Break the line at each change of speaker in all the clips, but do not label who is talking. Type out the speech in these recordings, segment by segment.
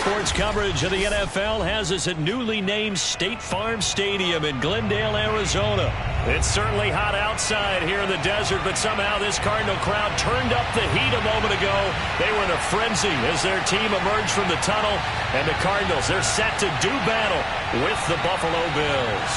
Sports coverage of the NFL has us at newly named State Farm Stadium in Glendale, Arizona. It's certainly hot outside here in the desert, but somehow this Cardinal crowd turned up the heat a moment ago. They were in a frenzy as their team emerged from the tunnel, and the Cardinals, they're set to do battle with the Buffalo Bills.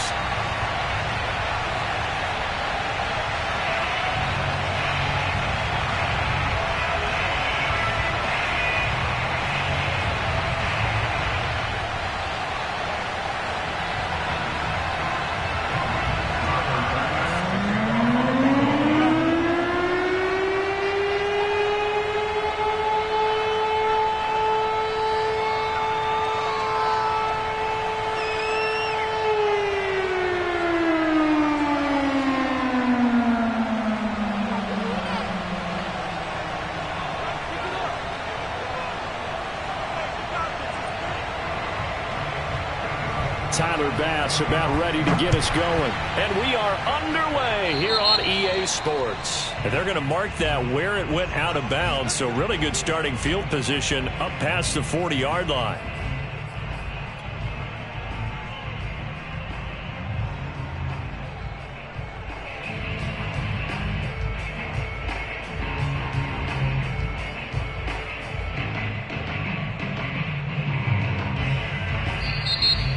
Tyler Bass about ready to get us going. And we are underway here on EA Sports. And they're going to mark that where it went out of bounds. So really good starting field position up past the 40-yard line.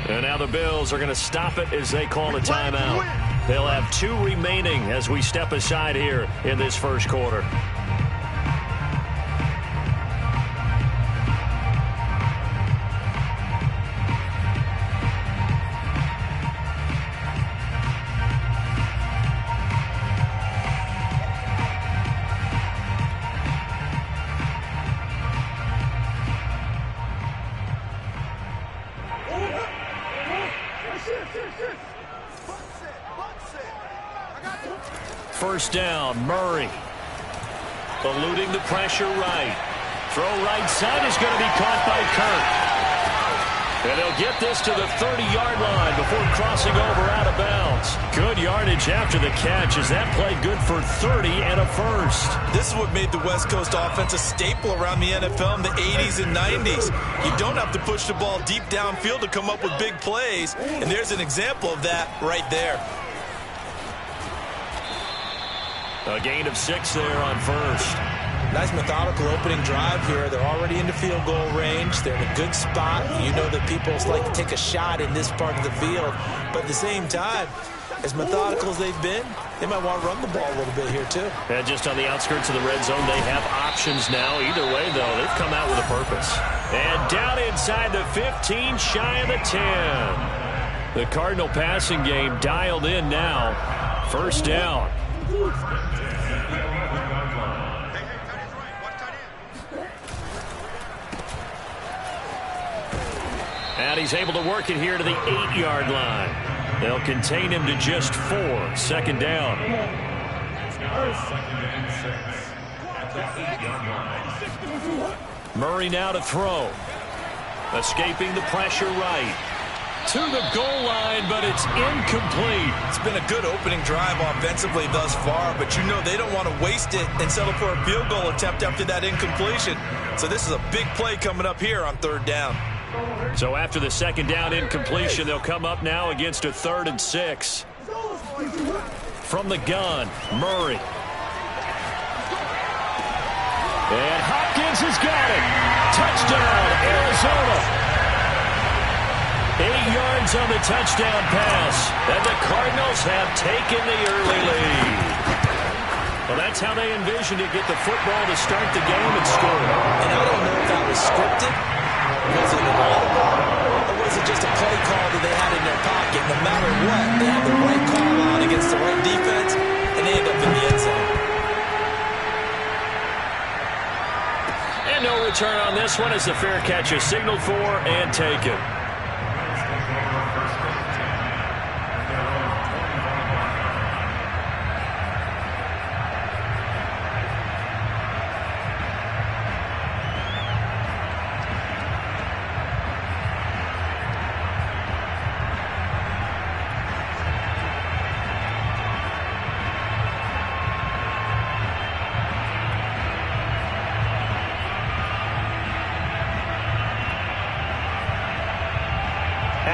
And now the Bills are going to stop it as they call a timeout. They'll have 2 remaining as we step aside here in this first quarter. First down, Murray. Eluding the pressure right. Throw right side is going to be caught by Kirk. And they'll get this to the 30-yard line before crossing over out of bounds. Good yardage after the catch as that play good for 30 and a first.
This is what made the West Coast offense a staple around the NFL in the 80s and 90s. You don't have to push the ball deep downfield to come up with big plays. And there's an example of that right there.
A gain of 6 there on first.
Nice methodical opening drive here. They're already in the field goal range. They're in a good spot. You know that people like to take a shot in this part of the field. But at the same time, as methodical as they've been, they might want to run the ball a little bit here too.
Yeah, just on the outskirts of the red zone, they have options now. Either way, though, they've come out with a purpose. And down inside the 15, shy of the 10. The Cardinal passing game dialed in now. First down. And he's able to work it here to the 8-yard line. They'll contain him to just 4. Second down. Murray now to throw. Escaping the pressure right. To the goal line, but it's incomplete.
It's been a good opening drive offensively thus far, but you know they don't want to waste it and settle for a field goal attempt after that incompletion. So this is a big play coming up here on 3rd down.
So after the second down incompletion, they'll come up now against a 3rd and 6. From the gun, Murray. And Hopkins has got it. Touchdown, Arizona. 8 yards on the touchdown pass. And the Cardinals have taken the early lead. Well, that's how they envisioned it. Get the football to start the game and score.
And I don't know if that was scripted. Was it an audible? Or was it just a play call that they had in their pocket? No matter what, they had the right call on against the right defense, and they end up in the end zone.
And no return on this one as the fair catch is signaled for and taken.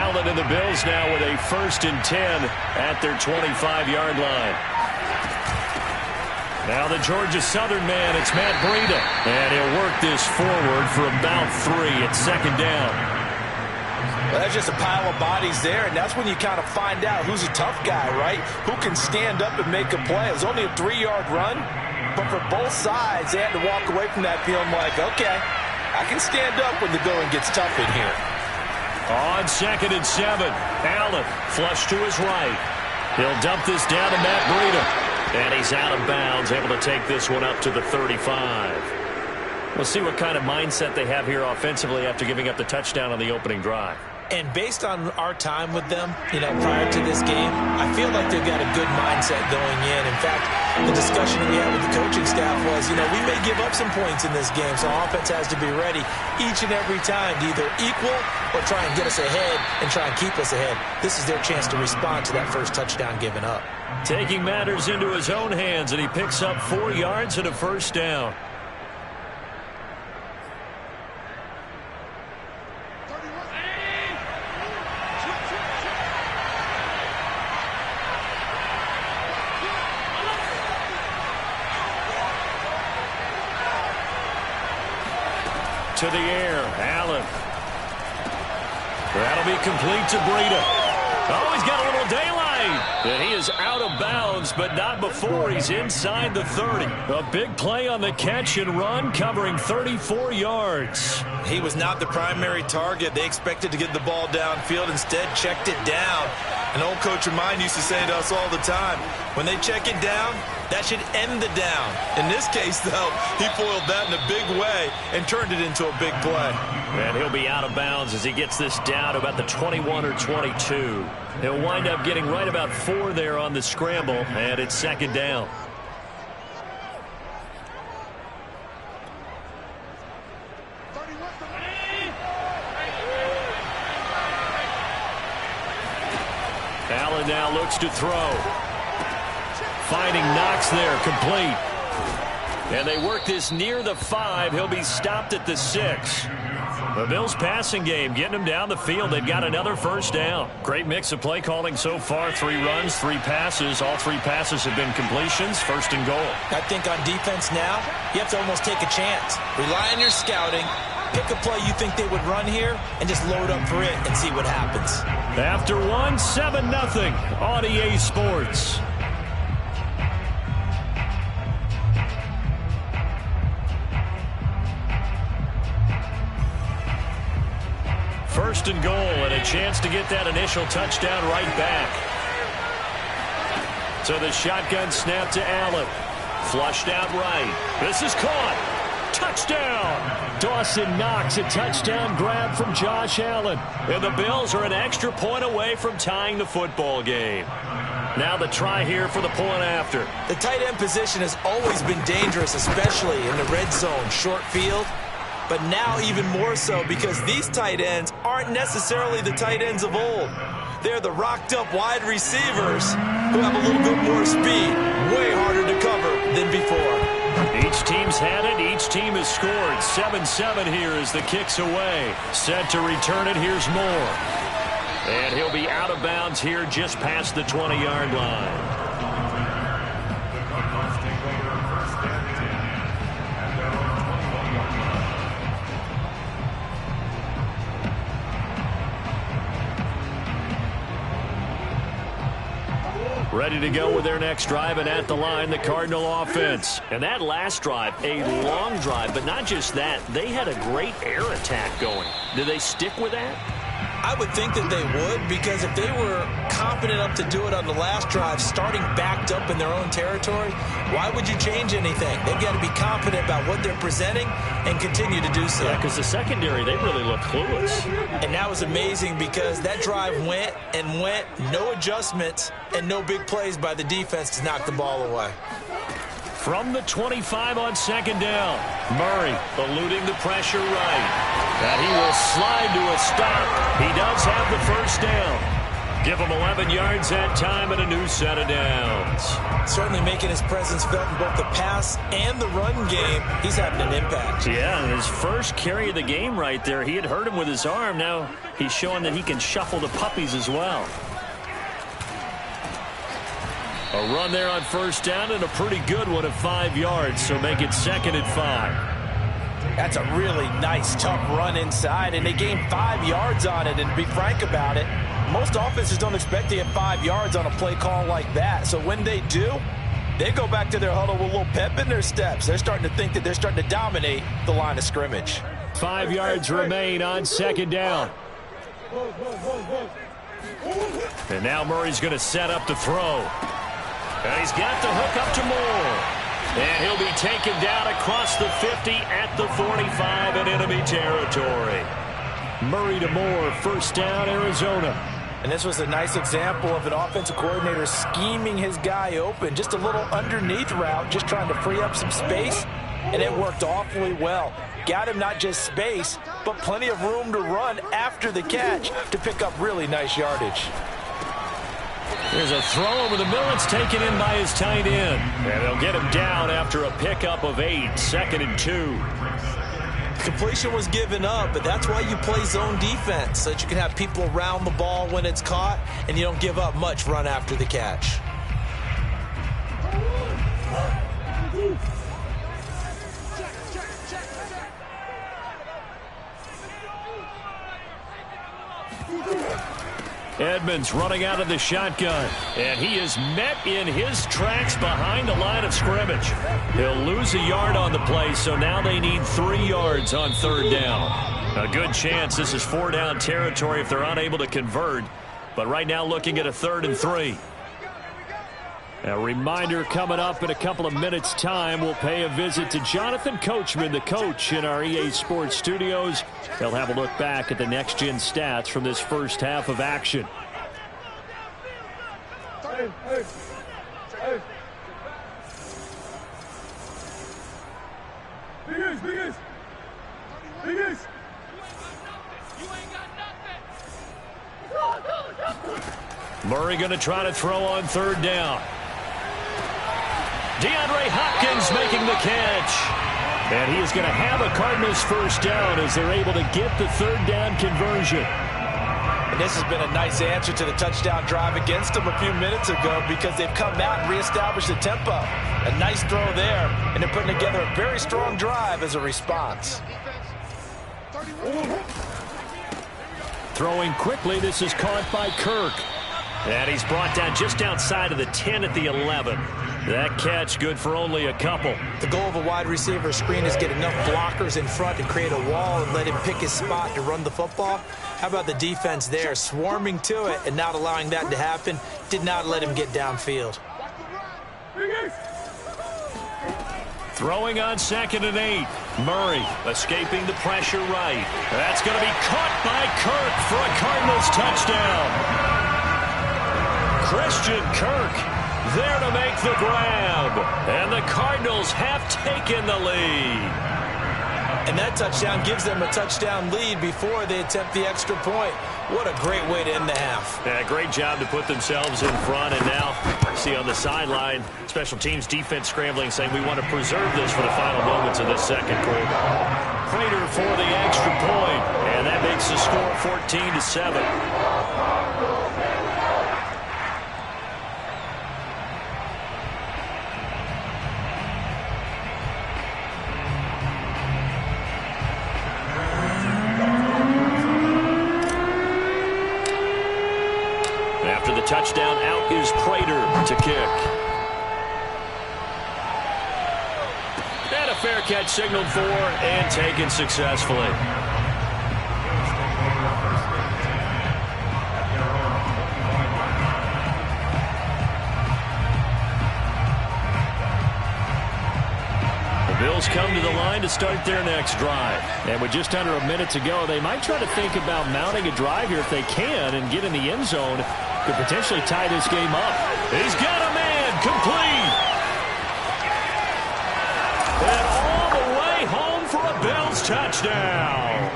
Allen and the Bills now with a 1st and 10 at their 25-yard line. Now the Georgia Southern man, it's Matt Breida. And he'll work this forward for about 3 at 2nd down.
Well, that's just a pile of bodies there, and that's when you kind of find out who's a tough guy, right? Who can stand up and make a play. It was only a 3-yard run, but for both sides, they had to walk away from that feeling like, okay, I can stand up when the going gets tough in here.
On 2nd and 7, Allen flush to his right. He'll dump this down to Matt Breida. And he's out of bounds, able to take this one up to the 35. We'll see what kind of mindset they have here offensively after giving up the touchdown on the opening drive.
And based on our time with them, prior to this game, I feel like they've got a good mindset going in. In fact, the discussion that we had with the coaching staff was, we may give up some points in this game, so offense has to be ready each and every time to either equal or try and get us ahead and try and keep us ahead. This is their chance to respond to that first touchdown given up.
Taking matters into his own hands, and he picks up 4 yards and a 1st down. To the air, Allen. That'll be complete to Breida. Oh, he's got a little daylight. And he is out of bounds, but not before he's inside the 30. A big play on the catch and run, covering 34 yards.
He was not the primary target. They expected to get the ball downfield, instead checked it down. An old coach of mine used to say to us all the time, when they check it down, that should end the down. In this case, though, he foiled that in a big way and turned it into a big play.
And he'll be out of bounds as he gets this down to about the 21 or 22. He'll wind up getting right about 4 there on the scramble, and it's 2nd down. Allen now looks to throw. Finding Knox there, complete. And they work this near the 5. He'll be stopped at the 6. The Bills passing game getting them down the field. They've got another 1st down. Great mix of play calling so far. 3 runs, 3 passes. All 3 passes have been completions. 1st and goal.
I think on defense now, you have to almost take a chance. Rely on your scouting. Pick a play you think they would run here and just load up for it and see what happens.
After 1, 7-0 on EA Sports. First and goal, and a chance to get that initial touchdown right back. So the shotgun snap to Allen. Flushed out right. This is caught. Touchdown! Dawson Knox, a touchdown grab from Josh Allen. And the Bills are an extra point away from tying the football game. Now the try here for the point after.
The tight end position has always been dangerous, especially in the red zone, short field. But now even more so because these tight ends aren't necessarily the tight ends of old. They're the rocked-up wide receivers who have a little bit more speed, way harder to cover than before.
Each team's had it. Each team has scored. 7-7 here as the kick's away. Set to return it. Here's Moore. And he'll be out of bounds here just past the 20-yard line. Ready to go with their next drive, and at the line, the Cardinal offense. And that last drive, a long drive, but not just that. They had a great air attack going. Do they stick with that?
I would think that they would, because if they were confident enough to do it on the last drive, starting backed up in their own territory, why would you change anything? They've got to be confident about what they're presenting and continue to do so.
Yeah, because the secondary, they really look clueless.
And that was amazing because that drive went and went, no adjustments and no big plays by the defense to knock the ball away.
From the 25 on 2nd down, Murray eluding the pressure right. And he will slide to a stop. He does have the 1st down. Give him 11 yards that time and a new set of downs.
Certainly making his presence felt in both the pass and the run game. He's having an impact.
Yeah, his first carry of the game right there. He had hurt him with his arm. Now he's showing that he can shuffle the puppies as well. A run there on first down and a pretty good one at 5 yards, so make it 2nd and 5.
That's a really nice, tough run inside, and they gained 5 yards on it. And to be frank about it, most offenses don't expect to get 5 yards on a play call like that. So when they do, they go back to their huddle with a little pep in their steps. They're starting to think that they're starting to dominate the line of scrimmage.
5 yards remain on 2nd down. And now Murray's going to set up to throw. And he's got the hook up to Moore. And he'll be taken down across the 50 at the 45 in enemy territory. Murray to Moore, first down, Arizona.
And this was a nice example of an offensive coordinator scheming his guy open. Just a little underneath route, just trying to free up some space. And it worked awfully well. Got him not just space, but plenty of room to run after the catch to pick up really nice yardage.
There's a throw over the middle. It's taken in by his tight end. And they'll get him down after a pickup of 8, 2nd and 2.
Completion was given up, but that's why you play zone defense, so that you can have people around the ball when it's caught, and you don't give up much run after the catch.
Edmonds running out of the shotgun, and he is met in his tracks behind the line of scrimmage. He'll lose a yard on the play, so now they need 3 yards on 3rd down. A good chance this is 4-down territory if they're unable to convert, but right now looking at a 3rd and 3. A reminder coming up in a couple of minutes' time. We'll pay a visit to Jonathan Coachman, the coach in our EA Sports studios. He'll have a look back at the next-gen stats from this first half of action. Murray going to try to throw on 3rd down. DeAndre Hopkins making the catch. And he is going to have a Cardinals first down as they're able to get the 3rd down conversion.
And this has been a nice answer to the touchdown drive against them a few minutes ago, because they've come out and reestablished the tempo. A nice throw there, and they're putting together a very strong drive as a response.
Throwing quickly, this is caught by Kirk. And he's brought down just outside of the 10 at the 11. That catch good for only a couple.
The goal of a wide receiver screen is get enough blockers in front to create a wall and let him pick his spot to run the football. How about the defense there, swarming to it and not allowing that to happen? Did not let him get downfield.
Throwing on 2nd and 8. Murray escaping the pressure right. That's going to be caught by Kirk for a Cardinals touchdown. Christian Kirk there to make the grab. And the Cardinals have taken the lead.
And that touchdown gives them a touchdown lead before they attempt the extra point. What a great way to end the half.
Yeah, great job to put themselves in front. And now, see on the sideline, special teams defense scrambling, saying we want to preserve this for the final moments of this second quarter. Prater for the extra point, and that makes the score 14-7. After the touchdown, out is Prater to kick. And a fair catch signaled for and taken successfully. The Bills come to the line to start their next drive. And with just under a minute to go, they might try to think about mounting a drive here if they can and get in the end zone. Could potentially tie this game up. He's got a man complete. And all the way home for a Bills touchdown.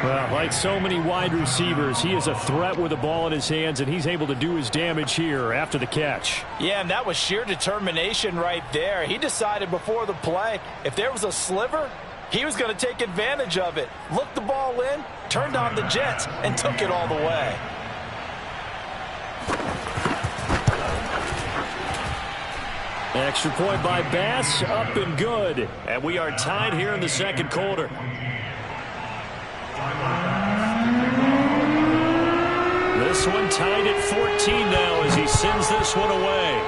Well, like so many wide receivers, he is a threat with the ball in his hands, and he's able to do his damage here after the catch.
Yeah, and that was sheer determination right there. He decided before the play, if there was a sliver, he was going to take advantage of it. Looked the ball in, turned on the jets, and took it all the way.
Extra point by Bass, up and good. And we are tied here in the second quarter. This one tied at 14 now as he sends this one away.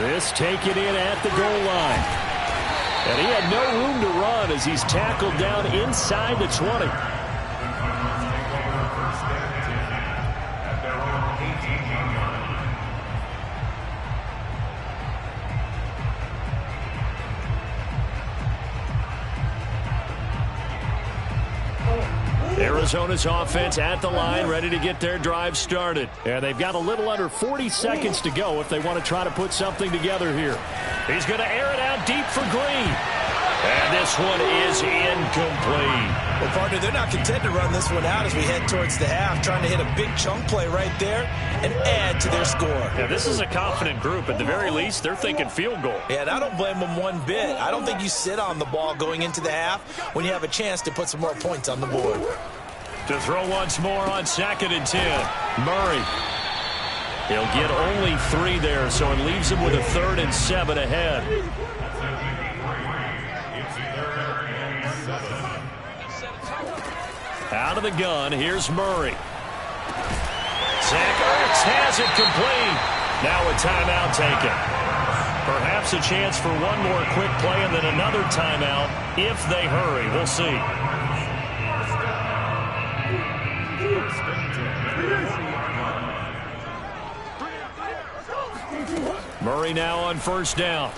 This taken in at the goal line. And he had no room to run as he's tackled down inside the 20. Arizona's offense at the line, ready to get their drive started. And they've got a little under 40 seconds to go if they want to try to put something together here. He's going to air it out deep for Green. And this one is incomplete.
Well, partner, they're not content to run this one out as we head towards the half, trying to hit a big chunk play right there and add to their score.
Yeah, this is a confident group. At the very least, they're thinking field goal.
Yeah, and I don't blame them one bit. I don't think you sit on the ball going into the half when you have a chance to put some more points on the board.
To throw once more on 2nd and 10. Murray. He'll get only 3 there, so it leaves him with a 3rd and 7 ahead. Out of the gun, here's Murray. Zach Ertz has it complete. Now a timeout taken. Perhaps a chance for one more quick play and then another timeout if they hurry. We'll see. Murray now on 1st down.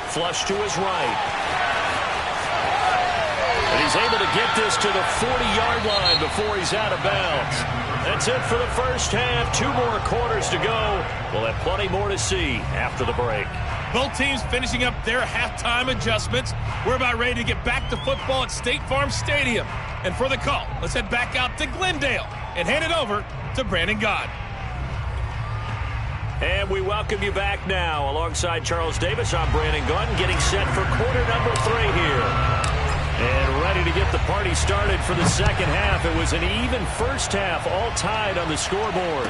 Flush to his right. And he's able to get this to the 40-yard line before he's out of bounds. That's it for the first half. 2 more quarters to go. We'll have plenty more to see after the break.
Both teams finishing up their halftime adjustments. We're about ready to get back to football at State Farm Stadium. And for the call, let's head back out to Glendale and hand it over to Brandon Gott.
And we welcome you back now. Alongside Charles Davis, I'm Brandon Gott, getting set for quarter number 3 here. And ready to get the party started for the second half. It was an even first half, all tied on the scoreboard.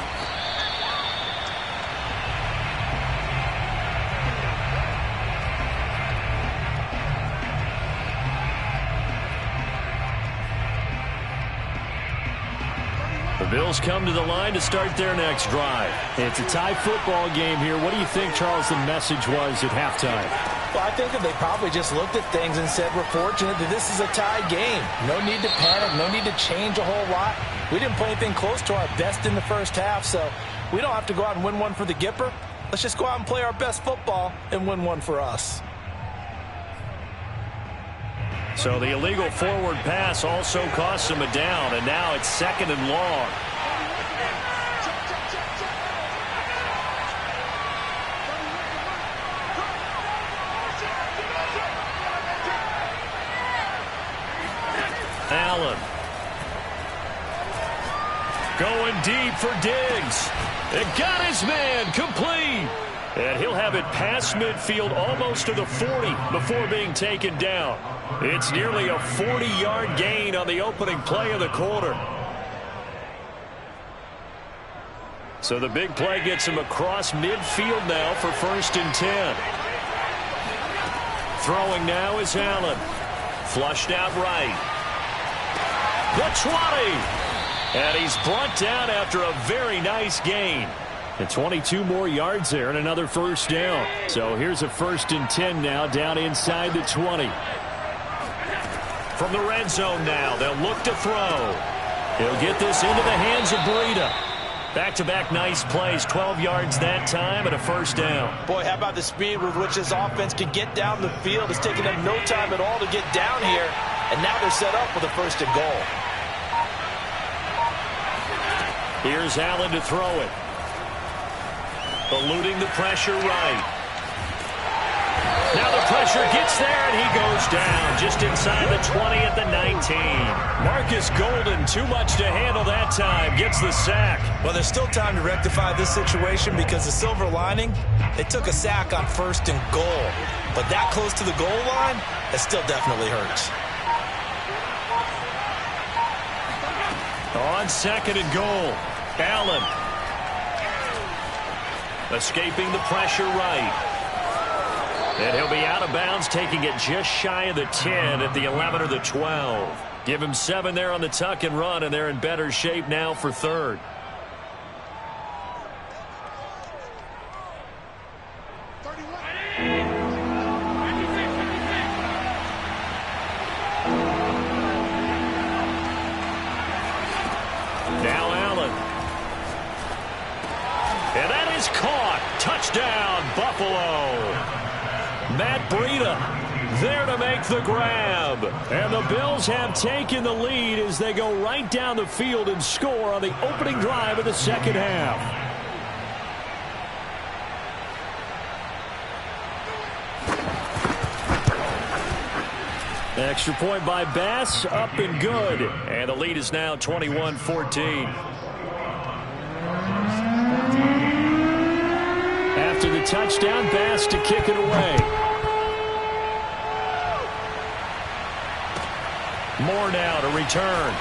The Bills come to the line to start their next drive. It's a tie football game here. What do you think, Charles, the message was at halftime?
Well, I think that they probably just looked at things and said, we're fortunate that this is a tie game. No need to panic, no need to change a whole lot. We didn't play anything close to our best in the first half, so we don't have to go out and win one for the Gipper. Let's just go out and play our best football and win one for us.
So the illegal forward pass also costs him a down, and now it's 2nd and long. Allen. Going deep for Diggs. It got his man complete. And he'll have it past midfield almost to the 40 before being taken down. It's nearly a 40-yard gain on the opening play of the quarter. So the big play gets him across midfield now for 1st and 10. Throwing now is Allen. Flushed out right. The 20. And he's brought down after a very nice gain. And 22 more yards there and another 1st down. So here's a 1st and 10 now down inside the 20. From the red zone now, they'll look to throw. He'll get this into the hands of Breida. Back-to-back nice plays, 12 yards that time and a 1st down.
Boy, how about the speed with which this offense can get down the field? It's taken them no time at all to get down here, and now they're set up with a 1st and goal.
Here's Allen to throw it. Eluding the pressure right. Now the pressure gets there, and he goes down. Just just inside the 20 at the 19. Marcus Golden, too much to handle that time, gets the sack.
Well, there's still time to rectify this situation because the silver lining, they took a sack on 1st and goal. But that close to the goal line, it still definitely hurts.
On 2nd and goal, Allen. Escaping the pressure right. And he'll be out of bounds, taking it just shy of the 10 at the 11 or the 12. Give him 7 there on the tuck and run, and they're in better shape now for 3rd. Now Allen. And that is caught. Touchdown, Buffalo. Matt Breida there to make the grab. And the Bills have taken the lead as they go right down the field and score on the opening drive of the 2nd half. Extra point by Bass, up and good. And the lead is now 21-14. After the touchdown, Bass to kick it away. Moore now to return.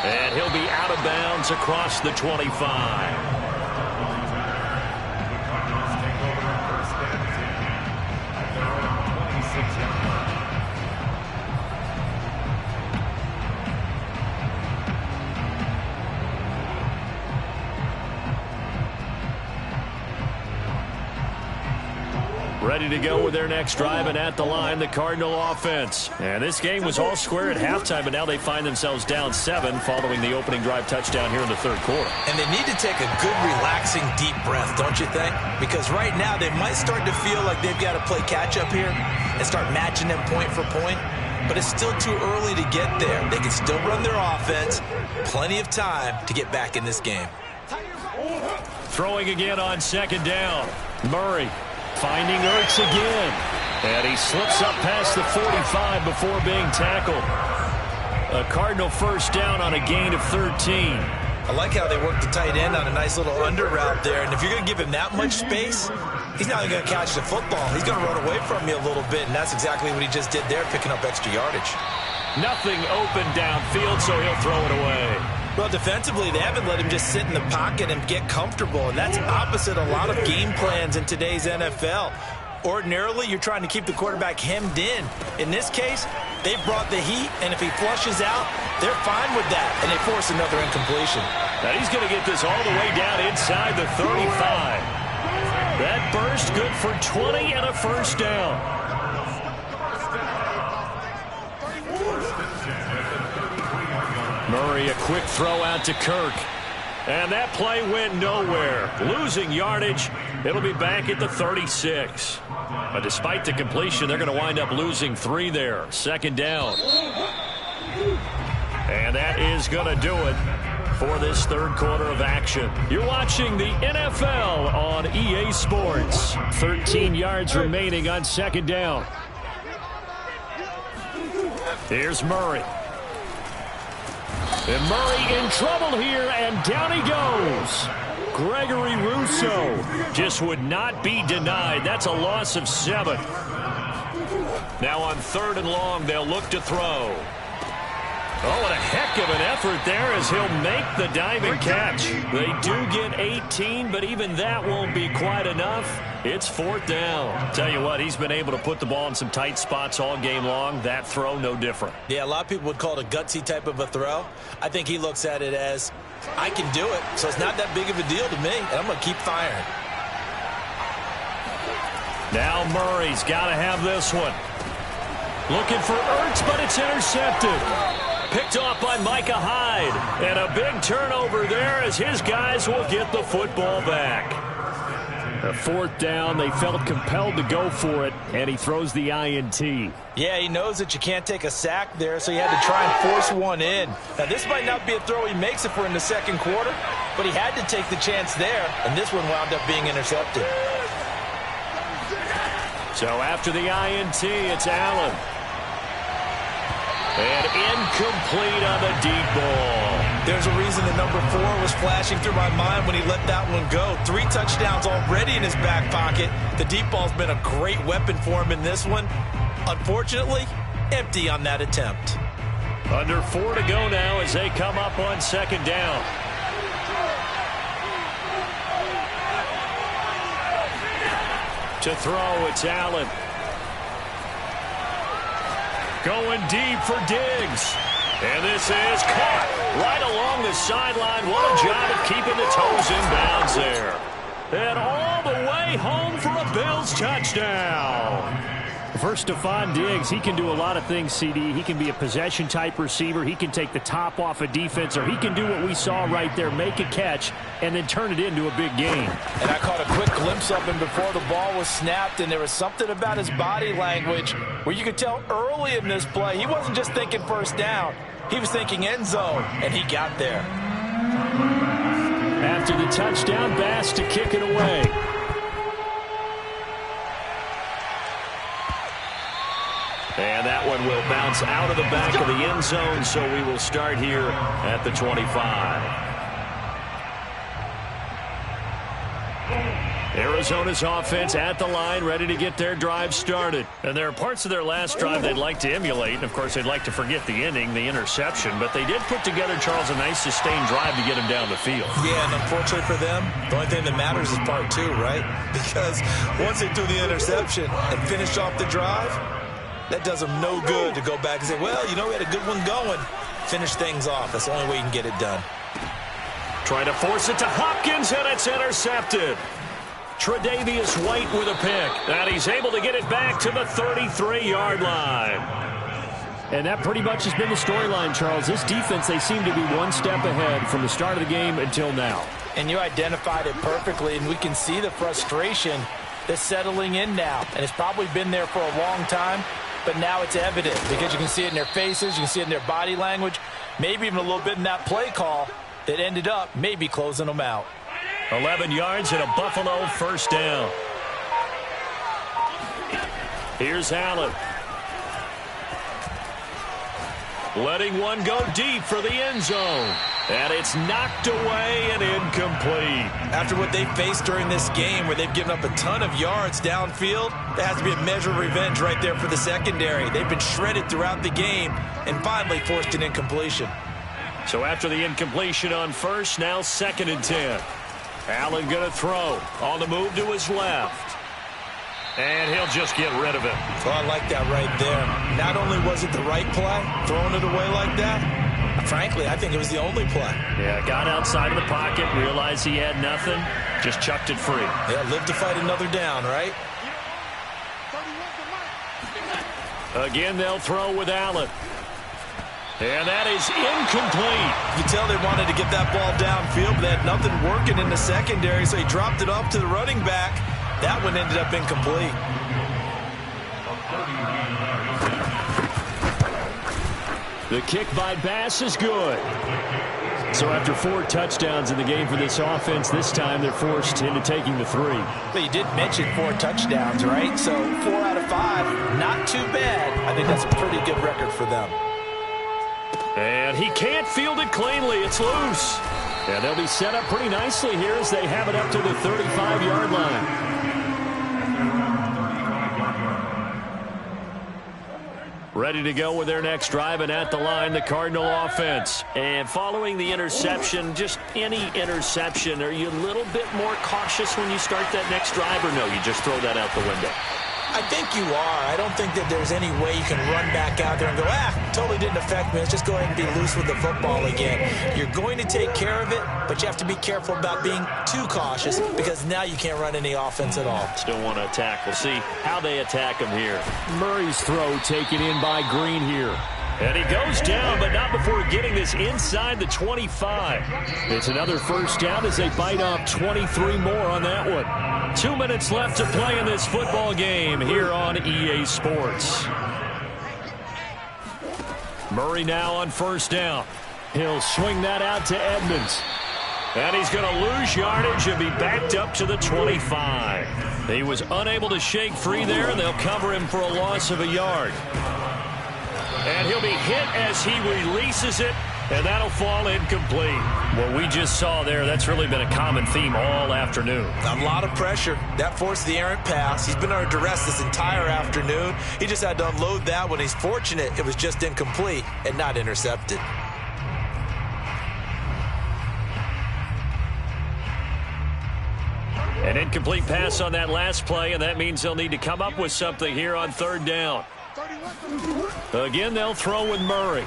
And he'll be out of bounds across the 25. Ready to go with their next drive, and at the line, the Cardinal offense. And this game was all square at halftime, but now they find themselves down 7 following the opening drive touchdown here in the 3rd quarter.
And they need to take a good, relaxing, deep breath, don't you think? Because right now, they might start to feel like they've got to play catch-up here and start matching them point for point. But it's still too early to get there. They can still run their offense. Plenty of time to get back in this game.
Throwing again on 2nd down. Murray. Finding Ertz again. And he slips up past the 45 before being tackled. A Cardinal 1st down on a gain of 13.
I like how they work the tight end on a nice little under route there. And if you're going to give him that much space, he's not going to catch the football. He's going to run away from you a little bit. And that's exactly what he just did there, picking up extra yardage.
Nothing open downfield, so he'll throw it away.
Well, defensively, they haven't let him just sit in the pocket and get comfortable, and that's opposite a lot of game plans in today's NFL. Ordinarily, you're trying to keep the quarterback hemmed in. In this case, they brought the heat, and if he flushes out, they're fine with that, and they force another incompletion.
Now he's going to get this all the way down inside the 35. That burst good for 20 and a 1st down. Murray, a quick throw out to Kirk. And that play went nowhere. Losing yardage. It'll be back at the 36. But despite the completion, they're going to wind up losing 3 there. 2nd down. And that is going to do it for this 3rd quarter of action. You're watching the NFL on EA Sports. 13 yards remaining on 2nd down. Here's Murray. And Murray in trouble here, and down he goes. Gregory Rousseau just would not be denied. That's a loss of 7. Now on 3rd and long, they'll look to throw. Oh, what a heck of an effort there as he'll make the diving catch. They do get 18, but even that won't be quite enough. It's 4th down. Tell you what, he's been able to put the ball in some tight spots all game long. That throw, no different.
Yeah, a lot of people would call it a gutsy type of a throw. I think he looks at it as, I can do it, so it's not that big of a deal to me, and I'm going to keep firing.
Now Murray's got to have this one. Looking for Ertz, but it's intercepted. Picked off by Micah Hyde. And a big turnover there as his guys will get the football back. A 4th down, they felt compelled to go for it, and he throws the INT.
Yeah, he knows that you can't take a sack there, so he had to try and force one in. Now, this might not be a throw he makes if we're in the 2nd quarter, but he had to take the chance there, and this one wound up being intercepted.
So after the INT, it's Allen. And incomplete on the deep ball.
There's a reason the number 4 was flashing through my mind when he let that one go. 3 touchdowns already in his back pocket. The deep ball's been a great weapon for him in this one. Unfortunately, empty on that attempt.
Under 4 to go now as they come up on second down. To throw, it's Allen. Going deep for Diggs. And this is caught right along the sideline. What a job of keeping the toes in bounds there. And all the way home for a Bills touchdown.
For Stephon Diggs, he can do a lot of things, CD. He can be a possession-type receiver. He can take the top off a defense, or he can do what we saw right there, make a catch, and then turn it into a big game.
And I caught a quick glimpse of him before the ball was snapped, and there was something about his body language where you could tell early in this play he wasn't just thinking first down. He was thinking end zone, and he got there.
After the touchdown, Bass to kick it away.
And that one will bounce out of the back of the end zone, so we will start here at the 25. Arizona's offense at the line, ready to get their drive started. And there are parts of their last drive they'd like to emulate. And, of course, they'd like to forget the ending, the interception. But they did put together, Charles, a nice sustained drive to get him down the field.
Yeah, and unfortunately for them, the only thing that matters is part 2, right? Because once they threw the interception and finished off the drive, that does them no good to go back and say, well, you know, we had a good one going. Finish things off. That's the only way you can get it done.
Trying to force it to Hopkins, and it's intercepted. Tre'Davious White with a pick. And he's able to get it back to the 33-yard line.
And that pretty much has been the storyline, Charles. This defense, they seem to be one step ahead from the start of the game until now.
And you identified it perfectly, and we can see the frustration that's settling in now. And it's probably been there for a long time, but now it's evident because you can see it in their faces, you can see it in their body language, maybe even a little bit in that play call that ended up maybe closing them out.
11 yards and a Buffalo first down. Here's Allen. Letting one go deep for the end zone. And it's knocked away and incomplete.
After what they faced during this game where they've given up a ton of yards downfield, there has to be a measure of revenge right there for the secondary. They've been shredded throughout the game and finally forced an incompletion.
So after the incompletion on first, now 2nd and 10. Allen going to throw on the move to his left. And he'll just get rid of it.
Well, I like that right there. Not only was it the right play, throwing it away like that, frankly, I think it was the only play.
Yeah, got outside of the pocket, realized he had nothing, just chucked it free.
Yeah, live to fight another down, right?
Again, they'll throw with Allen. And that is incomplete.
You tell they wanted to get that ball downfield, but they had nothing working in the secondary, so he dropped it off to the running back. That one ended up incomplete.
The kick by Bass is good. So after 4 touchdowns in the game for this offense, this time they're forced into taking the 3.
But you did mention 4 touchdowns, right? So 4 out of 5, not too bad. I think that's a pretty good record for them.
And he can't field it cleanly. It's loose.
And they'll be set up pretty nicely here as they have it up to the 35-yard line.
Ready to go with their next drive, and at the line, the Cardinal offense. And following the interception, just any interception, are you a little bit more cautious when you start that next drive, or no, you just throw that out the window?
I think you are. I don't think that there's any way you can run back out there and go, totally didn't affect me. Let's just go ahead and be loose with the football again. You're going to take care of it, but you have to be careful about being too cautious because now you can't run any offense at all.
Still want to attack. We'll see how they attack him here.
Murray's throw taken in by Green here.
And he goes down, but not before getting this inside the 25.
It's another first down as they bite off 23 more on that one.
2 minutes left to play in this football game here on EA Sports. Murray now on first down.
He'll swing that out to Edmonds.
And he's going to lose yardage and be backed up to the 25. He was unable to shake free there, and they'll cover him for a loss of a yard. And he'll be hit as he releases it, and that'll fall incomplete. What we just saw there, that's really been a common theme all afternoon.
A lot of pressure. That forced the errant pass. He's been under duress this entire afternoon. He just had to unload that one. He's fortunate it was just incomplete and not intercepted.
An incomplete pass on that last play, and that means they'll need to come up with something here on third down. Again, they'll throw with Murray.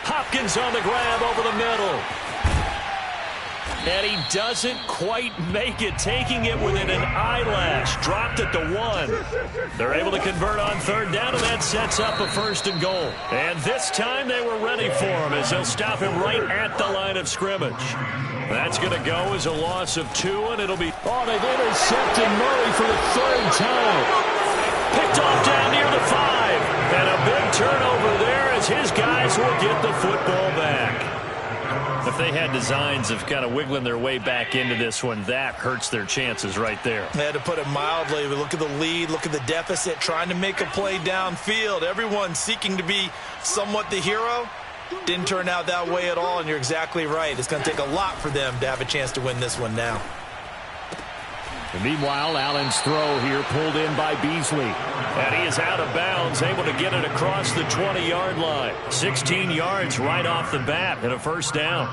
Hopkins on the grab over the middle. And he doesn't quite make it, taking it within an eyelash. Dropped at the 1. They're able to convert on third down, and that sets up a 1st and goal. And this time they were ready for him as they'll stop him right at the line of scrimmage. That's going to go as a loss of 2, and it'll be... Oh, they've intercepted Murray for the 3rd time. Picked off down near the 5. And a big turnover there as his guys will get the football back. If they had designs of kind of wiggling their way back into this one, that hurts their chances right there.
They had to put it mildly. Look at the lead, look at the deficit, trying to make a play downfield. Everyone seeking to be somewhat the hero. Didn't turn out that way at all, and you're exactly right. It's going to take a lot for them to have a chance to win this one now.
And meanwhile, Allen's throw here pulled in by Beasley.
And he is out of bounds, able to get it across the 20-yard line. 16 yards right off the bat and a 1st down.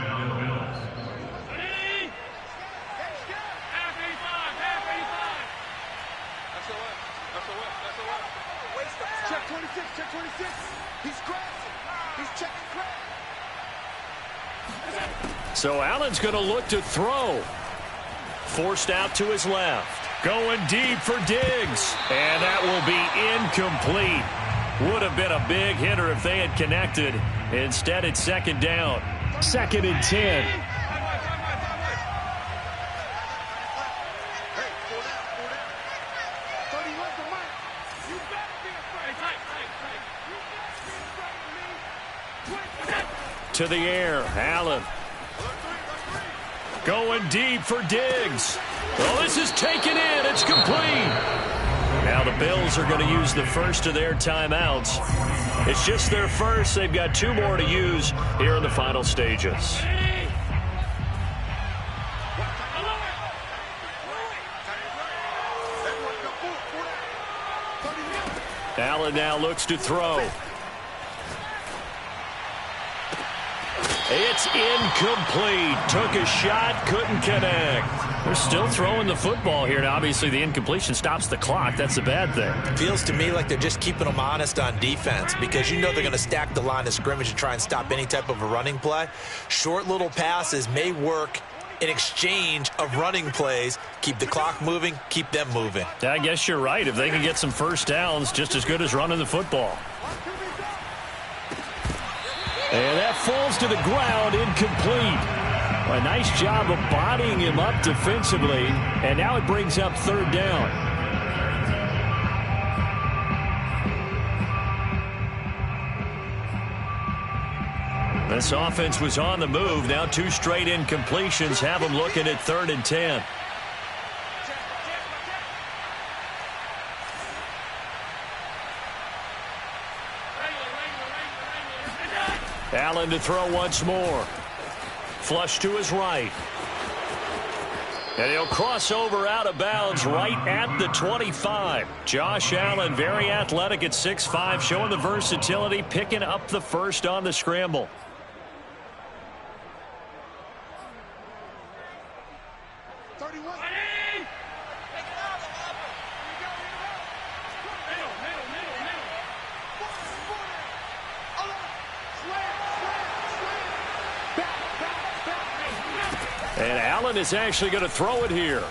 Check 26, check 26. He's crashing. He's checking crash.
So Allen's going to look to throw. Forced out to his left. Going deep for Diggs. And that will be incomplete. Would have been a big hitter if they had connected. Instead, it's 2nd down. 2nd and 10. To the air, Allen. Going deep for Diggs. Oh, this is taken in. It's complete. Now the Bills are going to use the first of their timeouts. It's just their first. They've got 2 more to use here in the final stages. Allen now looks to throw. It's incomplete. Took a shot, couldn't connect. They're still throwing the football here. Now, obviously, the incompletion stops the clock. That's a bad thing.
Feels to me like they're just keeping them honest on defense because you know they're going to stack the line of scrimmage and try and stop any type of a running play. Short little passes may work in exchange of running plays. Keep the clock moving, keep them moving.
I guess you're right. If they can get some 1st downs, just as good as running the football. And that falls to the ground, incomplete. A nice job of bodying him up defensively, and now it brings up 3rd down. This offense was on the move. Now 2 straight incompletions have them looking at 3rd and 10. Allen to throw once more. Flush to his right. And he'll cross over out of bounds right at the 25. Josh Allen, very athletic at 6'5", showing the versatility, picking up the first on the scramble. And Allen is actually going to throw it here.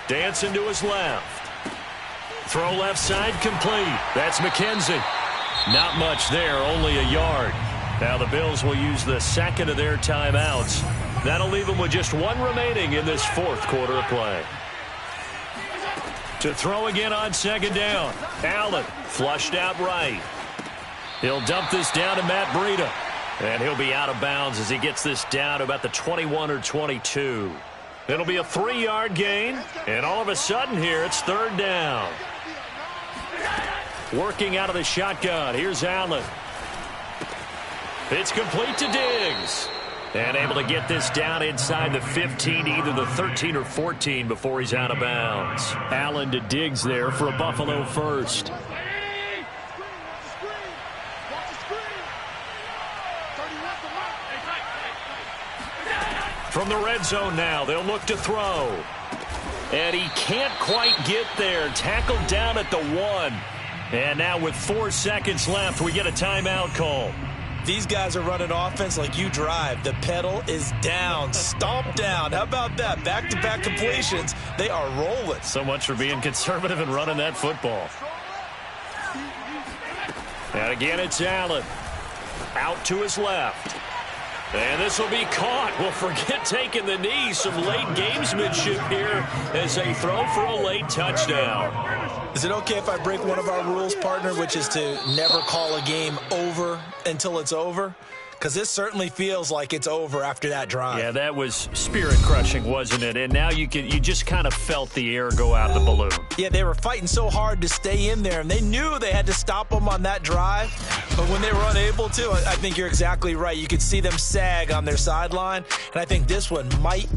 Dancing to his left. Throw left side complete. That's McKenzie. Not much there, only a yard. Now the Bills will use the 2nd of their timeouts. That'll leave them with just 1 remaining in this 4th quarter of play. To throw again on 2nd down. Allen flushed out right. He'll dump this down to Matt Breida. And he'll be out of bounds as he gets this down to about the 21 or 22. It'll be a 3-yard gain, and all of a sudden here, it's 3rd down. Working out of the shotgun, here's Allen. It's complete to Diggs. And able to get this down inside the 15, either the 13 or 14 before he's out of bounds.
Allen to Diggs there for a Buffalo first.
From the red zone now, they'll look to throw. And he can't quite get there. Tackled down at the 1. And now with 4 seconds left, we get a timeout call.
These guys are running offense like you drive. The pedal is down, stomped down. How about that? Back-to-back completions. They are rolling.
So much for being conservative and running that football. And again, it's Allen. Out to his left. And this will be caught. Well, forget taking the knee. Some late gamesmanship here as they throw for a late touchdown.
Is it okay if I break one of our rules, partner, which is to never call a game over until it's over? Because this certainly feels like it's over after that drive.
Yeah, that was spirit-crushing, wasn't it? And now you just kind of felt the air go out of the balloon.
Yeah, they were fighting so hard to stay in there, and they knew they had to stop them on that drive. But when they were unable to, I think you're exactly right. You could see them sag on their sideline, and I think this one might